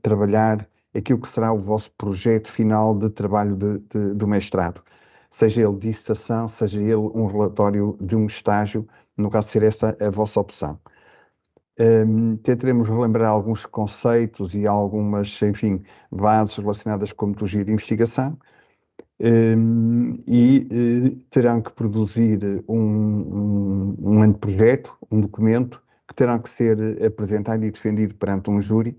trabalhar aquilo que será o vosso projeto final de trabalho do mestrado. Seja ele dissertação, seja ele um relatório de um estágio, no caso de ser essa a vossa opção. Tentaremos relembrar alguns conceitos e algumas, enfim, bases relacionadas com a metodologia de investigação. Terão que produzir um anteprojeto, um documento, que terá que ser apresentado e defendido perante um júri,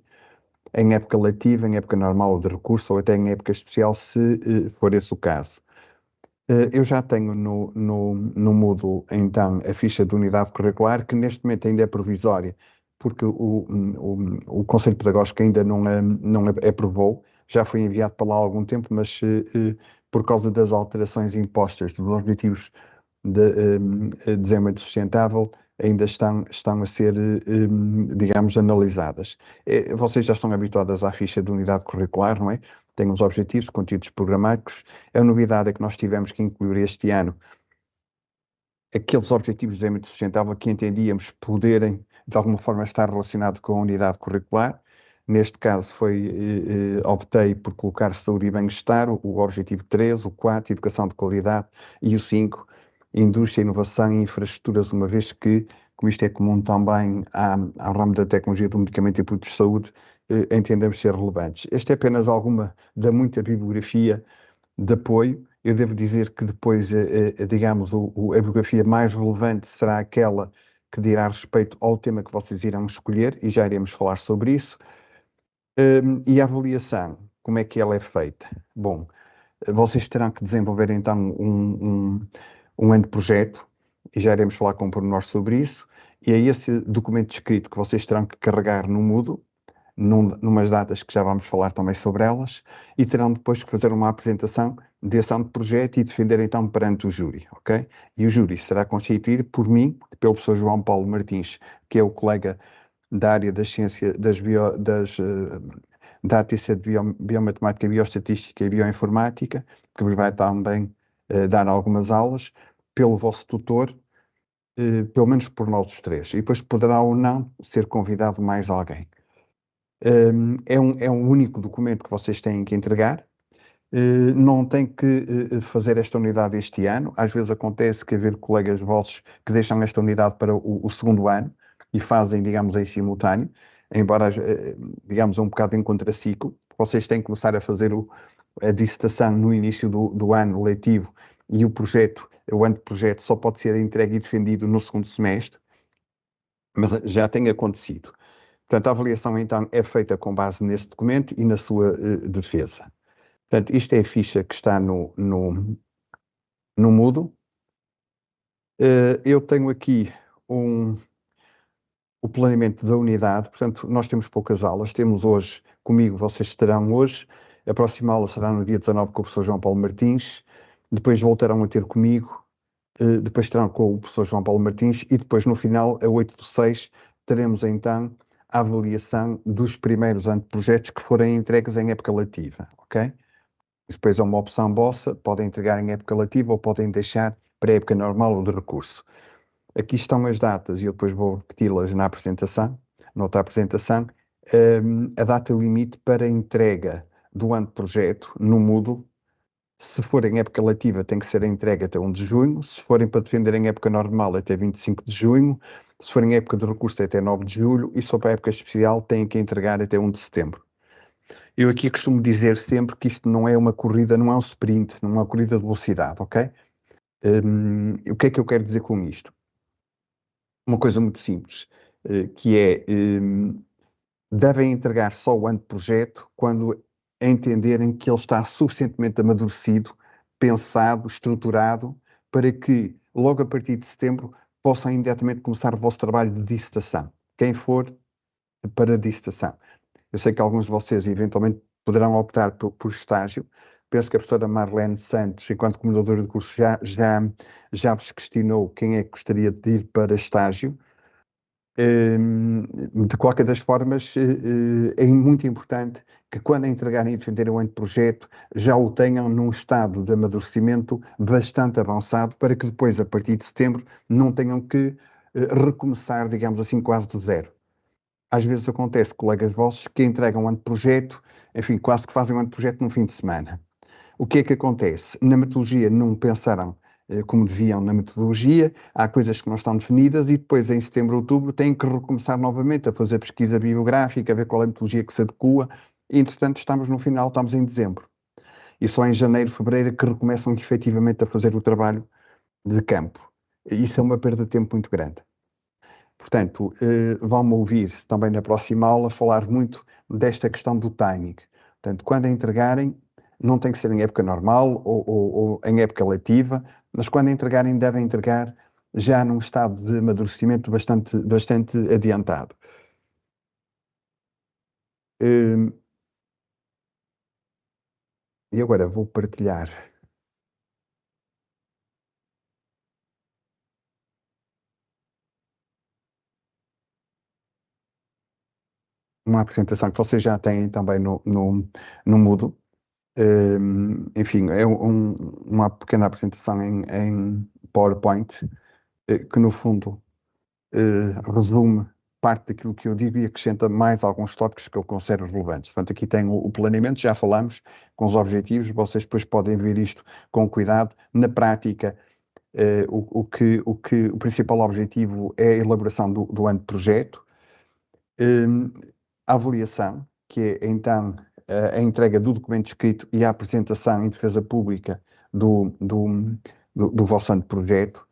em época letiva, em época normal ou de recurso, ou até em época especial, se for esse o caso. Eu já tenho no Moodle, então, a ficha de unidade curricular, que neste momento ainda é provisória, porque o Conselho Pedagógico ainda não aprovou, já foi enviado para lá há algum tempo, mas por causa das alterações impostas dos objetivos de desenvolvimento sustentável, ainda estão a ser, digamos, analisadas. Vocês já estão habituadas à ficha de unidade curricular, não é? Tem os objetivos, conteúdos programáticos. A novidade é que nós tivemos que incluir este ano aqueles objetivos de desenvolvimento sustentável que entendíamos poderem, de alguma forma, estar relacionados com a unidade curricular. Neste caso, optei por colocar saúde e bem-estar, o objetivo 3, o 4, educação de qualidade, e o 5, indústria, inovação e infraestruturas, uma vez que, como isto é comum também ao ramo da tecnologia do medicamento e produtos de saúde, entendemos ser relevantes. Esta é apenas alguma da muita bibliografia de apoio. Eu devo dizer que depois, digamos, a bibliografia mais relevante será aquela que dirá respeito ao tema que vocês irão escolher, e já iremos falar sobre isso. E a avaliação, como é que ela é feita? Bom, vocês terão que desenvolver então um anteprojeto, e já iremos falar com pormenores sobre isso, e é esse documento escrito que vocês terão que carregar no Moodle, numas datas que já vamos falar também sobre elas, e terão depois que fazer uma apresentação desse anteprojeto e defender então perante o júri, ok? E o júri será constituído por mim, pelo professor João Paulo Martins, que é o colega da área da ciência da ATC de Biomatemática, Bioestatística e Bioinformática, que vos vai também dar algumas aulas, pelo vosso tutor, pelo menos por nós os três, e depois poderá ou não ser convidado mais alguém. É um único documento que vocês têm que entregar. Não tem que fazer esta unidade este ano. Às vezes acontece que haver colegas vossos que deixam esta unidade para o segundo ano e fazem, digamos, em simultâneo, embora, digamos, um bocado em contraciclo. Vocês têm que começar a fazer a dissertação no início do ano letivo, e o anteprojeto só pode ser entregue e defendido no segundo semestre, mas já tem acontecido. Portanto, a avaliação então é feita com base nesse documento e na sua defesa. Portanto, isto é a ficha que está no Moodle. Eu tenho aqui o planeamento da unidade. Portanto, nós temos poucas aulas. Temos hoje, comigo, vocês terão hoje. A próxima aula será no dia 19 com o professor João Paulo Martins. Depois voltarão a ter comigo. Depois terão com o professor João Paulo Martins. E depois, no final, a 8/6, teremos então a avaliação dos primeiros anteprojetos que forem entregues em época letiva, ok? Depois é uma opção vossa, podem entregar em época letiva ou podem deixar para a época normal ou de recurso. Aqui estão as datas e eu depois vou repeti-las na apresentação, noutra apresentação. A data limite para entrega do anteprojeto no Moodle, se for em época letiva, tem que ser entregue até 1 de junho, se forem para defender em época normal, até 25 de junho, se for em época de recurso, até 9 de julho, e se for para a época especial, têm que entregar até 1 de setembro. Eu aqui costumo dizer sempre que isto não é uma corrida, não é um sprint, não é uma corrida de velocidade, ok? O que é que eu quero dizer com isto? Uma coisa muito simples, que é, devem entregar só o anteprojeto quando entenderem que ele está suficientemente amadurecido, pensado, estruturado, para que logo a partir de setembro possam imediatamente começar o vosso trabalho de dissertação. Quem for para dissertação. Eu sei que alguns de vocês eventualmente poderão optar por estágio. Penso que a professora Marlene Santos, enquanto coordenadora de curso, já vos questionou quem é que gostaria de ir para estágio. De qualquer das formas, é muito importante que quando entregarem e defenderem o anteprojeto, já o tenham num estado de amadurecimento bastante avançado, para que depois, a partir de setembro, não tenham que recomeçar, digamos assim, quase do zero. às vezes acontece colegas vossos que entregam um anteprojeto, enfim, quase que fazem um anteprojeto num fim de semana. O que é que acontece? Na metodologia não pensaram como deviam na metodologia, há coisas que não estão definidas e depois em setembro, outubro têm que recomeçar novamente a fazer pesquisa bibliográfica, a ver qual é a metodologia que se adequa e entretanto estamos no final, estamos em dezembro. E só em janeiro, fevereiro é que recomeçam efetivamente a fazer o trabalho de campo. Isso é uma perda de tempo muito grande. Portanto, vão-me ouvir também na próxima aula falar muito desta questão do timing. Portanto, quando entregarem, não tem que ser em época normal ou em época letiva, mas quando entregarem, devem entregar já num estado de amadurecimento bastante adiantado. E agora vou partilhar uma apresentação que vocês já têm também no Moodle. Enfim, é uma pequena apresentação em PowerPoint, que no fundo resume parte daquilo que eu digo e acrescenta mais alguns tópicos que eu considero relevantes. Portanto, aqui tem o planeamento, já falamos, com os objetivos, vocês depois podem ver isto com cuidado. Na prática, o principal objetivo é a elaboração do anteprojeto, a avaliação, que é então a entrega do documento escrito e a apresentação em defesa pública do vosso anteprojeto.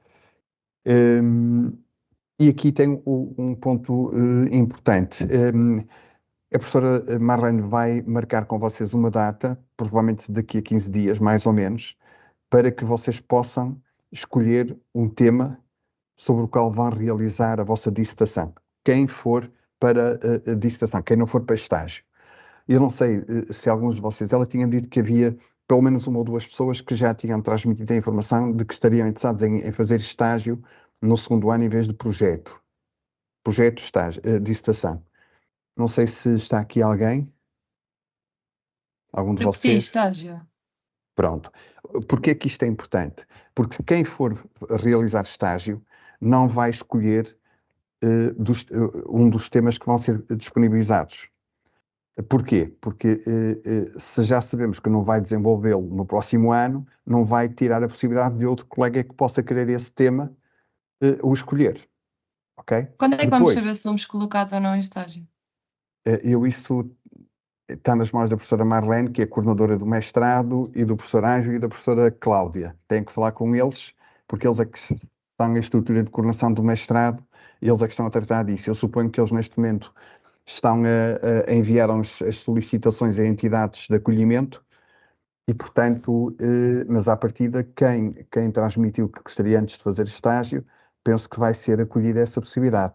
E aqui tem um ponto importante. A professora Marlene vai marcar com vocês uma data, provavelmente daqui a 15 dias, mais ou menos, para que vocês possam escolher um tema sobre o qual vão realizar a vossa dissertação. Quem for para a dissertação, quem não for para estágio. Eu não sei se alguns de vocês, ela tinha dito que havia pelo menos uma ou duas pessoas que já tinham transmitido a informação de que estariam interessados em fazer estágio no segundo ano em vez de projeto. Projeto, estágio, dissertação. Não sei se está aqui alguém, algum de Eu pedi vocês. estágio. Pronto. Porquê é que isto é importante? Porque quem for realizar estágio não vai escolher um dos temas que vão ser disponibilizados. Porquê? Porque se já sabemos que não vai desenvolvê-lo no próximo ano, não vai tirar a possibilidade de outro colega que possa querer esse tema o escolher. Ok? Quando é que vamos Depois, saber se fomos colocados ou não em estágio? isso está nas mãos da professora Marlene, que é coordenadora do mestrado, e do professor Anjo e da professora Cláudia. Tem que falar com eles, porque eles é que estão na estrutura de coordenação do mestrado e eles é que estão a tratar disso. Eu suponho que eles, neste momento, estão a enviar as solicitações a entidades de acolhimento e, portanto, mas à partida, quem transmitiu que gostaria antes de fazer estágio, penso que vai ser acolhida essa possibilidade.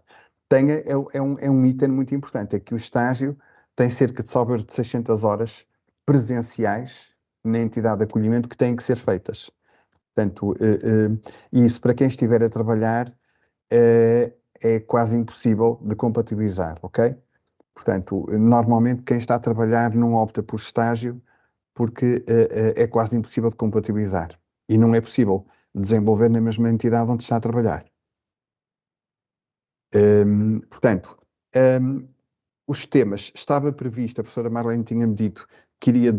É um item muito importante, é que o estágio tem cerca de salvo erro de 600 horas presenciais na entidade de acolhimento que têm que ser feitas. Portanto, e isso para quem estiver a trabalhar é quase impossível de compatibilizar, ok? Portanto, normalmente quem está a trabalhar não opta por estágio porque é quase impossível de compatibilizar. E não é possível desenvolver na mesma entidade onde está a trabalhar. Portanto, os temas, estava previsto, a professora Marlene tinha-me dito que iria,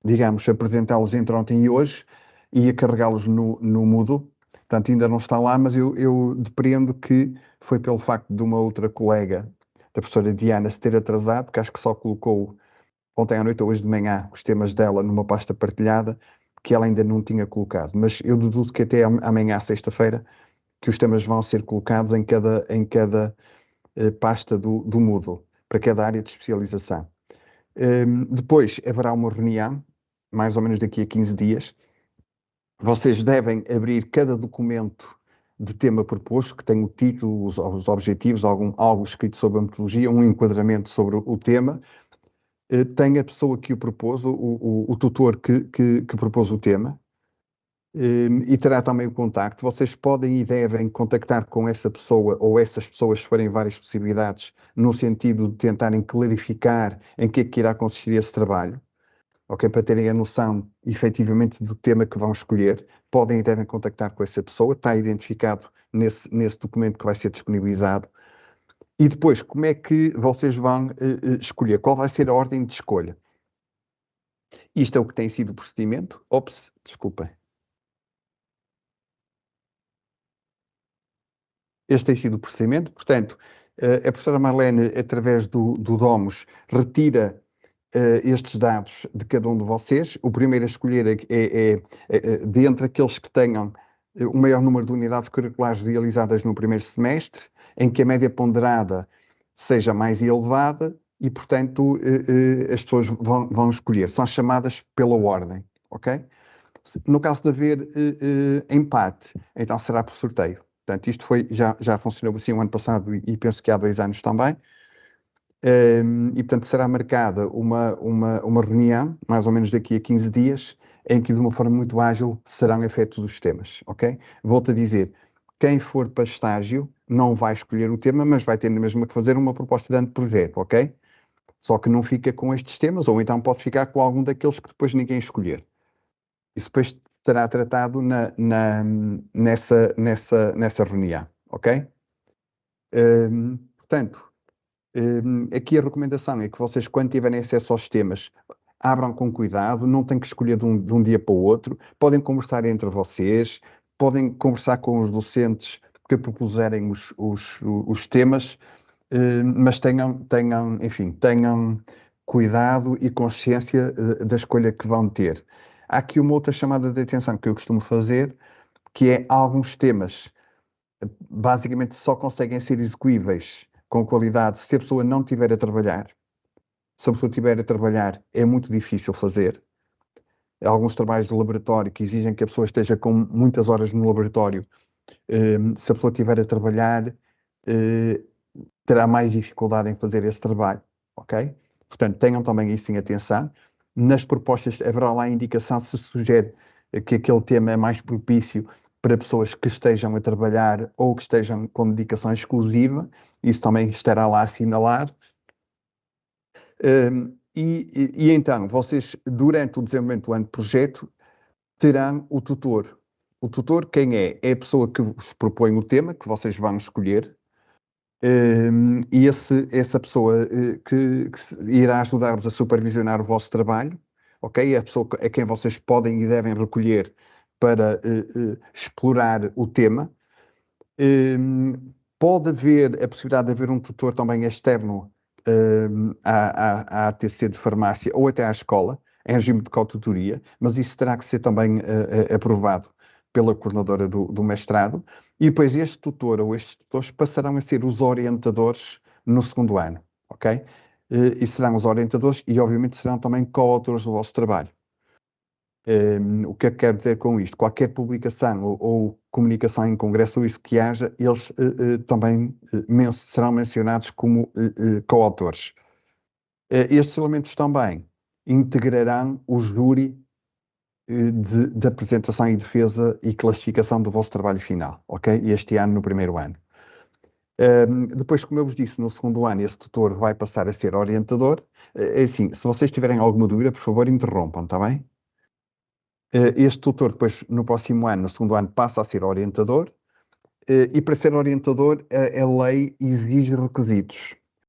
digamos, apresentá-los entre ontem e hoje, e ia carregá-los no Moodle, portanto ainda não está lá, mas eu depreendo que foi pelo facto de uma outra colega, da professora Diana, se ter atrasado, porque acho que só colocou ontem à noite ou hoje de manhã os temas dela numa pasta partilhada, que ela ainda não tinha colocado, mas eu deduzo que até amanhã, sexta-feira, que os temas vão ser colocados em cada pasta do Moodle, para cada área de especialização. Depois haverá uma reunião, mais ou menos daqui a 15 dias. Vocês devem abrir cada documento de tema proposto, que tem o título, os objetivos, algo escrito sobre a metodologia, um enquadramento sobre o tema. Tem a pessoa que o propôs, o tutor que propôs o tema, e terá também o contacto. Vocês podem e devem contactar com essa pessoa ou essas pessoas, se forem várias possibilidades, no sentido de tentarem clarificar em que é que irá consistir esse trabalho, ok? Para terem a noção, efetivamente, do tema que vão escolher. Podem e devem contactar com essa pessoa, está identificado nesse documento que vai ser disponibilizado. E depois, como é que vocês vão escolher? Qual vai ser a ordem de escolha? Isto é o que tem sido o procedimento. Ops, desculpem. Este tem sido o procedimento. Portanto, a professora Marlene, através do Domus, retira estes dados de cada um de vocês. O primeiro a escolher de entre aqueles que tenham o maior número de unidades curriculares realizadas no primeiro semestre, em que a média ponderada seja mais elevada e, portanto, as pessoas vão escolher. São chamadas pela ordem, ok? No caso de haver empate, então será por sorteio. Portanto, isto já funcionou assim o ano passado e penso que há 2 anos também. E, portanto, será marcada uma reunião, mais ou menos daqui a 15 dias, em que, de uma forma muito ágil, serão efetos os temas, ok? Volto a dizer, quem for para estágio não vai escolher o tema, mas vai ter mesmo que fazer uma proposta de anteprojeto, ok? Só que não fica com estes temas, ou então pode ficar com algum daqueles que depois ninguém escolher. Isso depois será tratado nessa reunião, ok? Portanto, aqui a recomendação é que vocês, quando tiverem acesso aos temas, abram com cuidado, não têm que escolher de um dia para o outro, podem conversar entre vocês, podem conversar com os docentes que propuserem os temas, mas enfim, tenham cuidado e consciência da escolha que vão ter. Há aqui uma outra chamada de atenção que eu costumo fazer, que é alguns temas basicamente só conseguem ser execuíveis com qualidade se a pessoa não estiver a trabalhar. Se a pessoa estiver a trabalhar, é muito difícil fazer. Há alguns trabalhos de laboratório que exigem que a pessoa esteja com muitas horas no laboratório. Se a pessoa estiver a trabalhar, terá mais dificuldade em fazer esse trabalho, ok? Portanto, tenham também isso em atenção. Nas propostas haverá lá a indicação se sugere que aquele tema é mais propício para pessoas que estejam a trabalhar ou que estejam com dedicação exclusiva. Isso também estará lá assinalado. E então, vocês, durante o desenvolvimento do ano de projeto, terão o tutor. O tutor, quem é? É a pessoa que vos propõe o tema, que vocês vão escolher, e essa pessoa que irá ajudar-vos a supervisionar o vosso trabalho, ok? É a pessoa a quem vocês podem e devem recolher para explorar o tema. Pode haver a possibilidade de haver um tutor também externo à ATC de farmácia ou até à escola, em regime de cotutoria, mas isso terá que ser também aprovado pela coordenadora do mestrado, e depois este tutor ou estes tutores passarão a ser os orientadores no segundo ano, ok? E serão os orientadores e, obviamente, serão também coautores do vosso trabalho. O que é que quero dizer com isto? Qualquer publicação ou comunicação em congresso ou isso que haja, eles também serão mencionados como coautores. Estes elementos também integrarão o júri de apresentação e defesa e classificação do vosso trabalho final, ok? Este ano, no primeiro ano. Depois, como eu vos disse, no segundo ano, esse tutor vai passar a ser orientador. É assim, se vocês tiverem alguma dúvida, por favor, interrompam, está bem? Este tutor, depois, no próximo ano, no segundo ano, passa a ser orientador. E para ser orientador, a lei exige requisitos.